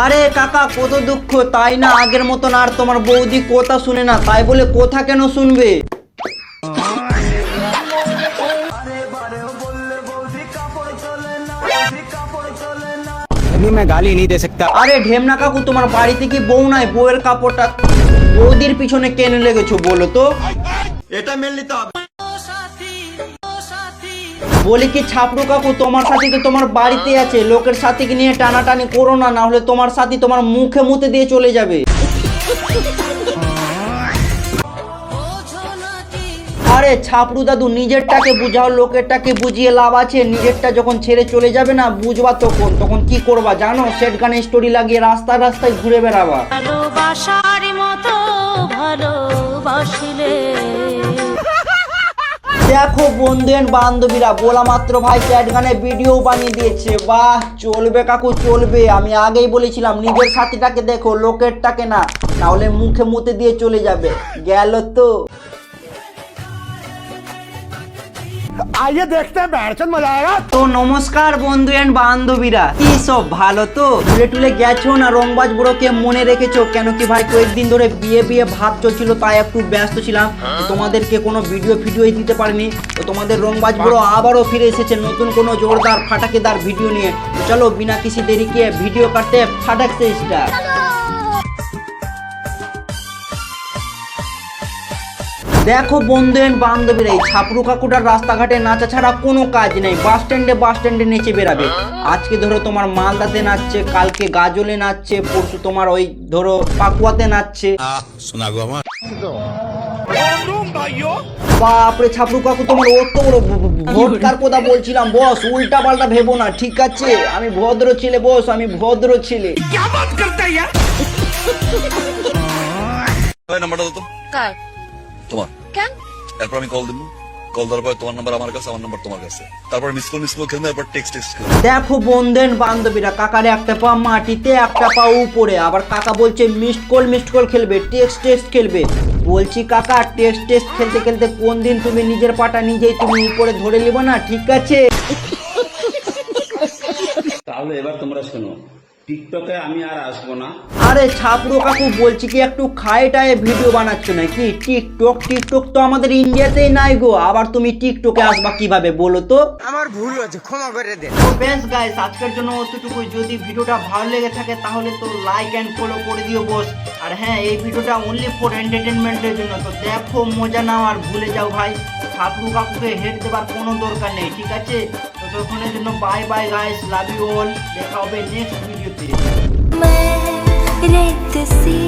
আরে কাকা কত দুঃখ তাই না, আগের মতন আর তোমার বৌদি কথা শুনে না, তাই বলে কথা কেন শুনবে? अभी मैं गाली नहीं दे सकता। আরে ঢেমনা কাকু, তোমার বাড়িতে কি বউ নাই? বউয়ের কাপড়টা বৌদির পিছনে কেন লেগেছো বলো তো? এটা মেনে নিতে হবে। বলি কি ছাপড়ু কাকু, তোমার সাথী তো তোমার বাড়িতে আছে, লোকের সাথে নিয়ে টানাটানি করো না, না হলে তোমার সাথী তোমার মুখে মুতে দিয়ে চলে যাবে। আরে ছাপড়ু দাদু, নিজেরটাকে বুঝাও, লোকেরটাকে বুঝিয়ে লাভ আছে? নিজেরটা যখন ছেড়ে চলে যাবে না, বুঝবা তখন তখন কি করবা জানো? সেট গানে স্টোরি লাগিয়ে রাস্তায় রাস্তায় ঘুরে বেড়াবা। ভালোবাসার মতো ভালোবাসিলে। দেখো বন্ধু বান্ধবীরা, বলা মাত্র ভাই চ্যাট গানে ভিডিও বানিয়ে দিয়েছে। বাহ, চলবে কাকু চলবে। আমি আগেই বলেছিলাম নিজের সাথীটাকে দেখো, লোকেরটাকে না, নাহলে মুখে মুতে দিয়ে চলে যাবে। গেল তো। आइए देखते हैं बैठचंद मजा आएगा। তো নমস্কার বন্ধু বান্ধবীরা, কি সব ভালো তো? ভুলে টুলে গেছো না? রংবাজ বুড়োকে মনে রেখেছো? কেন কি ভাই কয়েকদিন ধরে বিয়ে ভাব চলছিল, তাই একটু ব্যস্ত ছিলাম, তোমাদেরকে কোনো ভিডিওই দিতে পারিনি। তো তোমাদের রংবাজ বুড়ো আবারও ফিরে এসেছে নতুন কোনো জোরদার ফাটাকেদার ভিডিও নিয়ে। তো চলো বিনা কিসি দেরিকে ভিডিও কাটতে ফাটাকছে স্টার্ট। দেখো বন্ধু বান্ধবীরা, এই ছাপড়ু কাকুটার রাস্তাঘাটে নাচা ছাড়া কোনো কাজ নেই। বাস স্ট্যান্ডে নেচে বেরাবে। আজকে ধরো তোমার মালদাতে নাচছে, কালকে গাজলে নাচছে, পরশু তোমার ওই ধরো পাকুয়াতে নাচছে। বাপরে ছাপড়ু কাকু, তোমার অত বড় ভোটকার কথা বলছিলাম বস, উল্টা পাল্টা ভেবো না, ঠিক আছে? আমি ভদ্র ছেলে বস, আমি ভদ্র ছেলে। নাম্বারটা দাও তো। কার? তোমার। কেন? এরপর আমি কল দিব, কল দেওয়ার পর তোমার নাম্বার আমার কাছে, আমার নাম্বার তোমার কাছে, তারপর মিস কল খেলবে, এরপর টেক্সট খেলবে। দেখো বন্ধু বান্ধবীরা, কাকারে একটা পা মাটিতে একটা পা উপরে, আবার কাকা বলছে মিসড কল খেলবে, টেক্সট খেলবে। বলছি কাকা, টেক্সট খেলতে খেলতে কোন দিন তুমি নিজের পাটা নিজেই তুমি উপরে ধরে নিবে না, ঠিক আছে? তাহলে এবার তোমরা শোনো, টিকটকে আমি আর আসবো না। আরে ছাপড়ো কাকু, বলছি কি একটু খায়টায় ভিডিও বানাচ্ছ নাকি? টিকটক তো আমাদের ইন্ডিয়াতেই নাই গো, আবার তুমি টিকটকে আসবা কিভাবে বলো তো? আমার ভুল হয়েছে, ক্ষমা করে দে। তো বেশ গাইস, আজকের জন্য অতটুকু। যদি ভিডিওটা ভালো লেগে থাকে তাহলে তো লাইক এন্ড ফলো করে দিও বস। আর হ্যাঁ, এই ভিডিওটা অনলি ফর এন্টারটেনমেন্টের জন্য, তো দেখো মজা নাও আর ভুলে যাও ভাই। ছাপড়ু কাকুকে হেড দেবার কোনো দরকার নেই, ঠিক আছে? তো ততক্ষণের জন্য bye bye guys, love you all. দেখা হবে নেক্সট ভিডিওতে। मैं रेत सी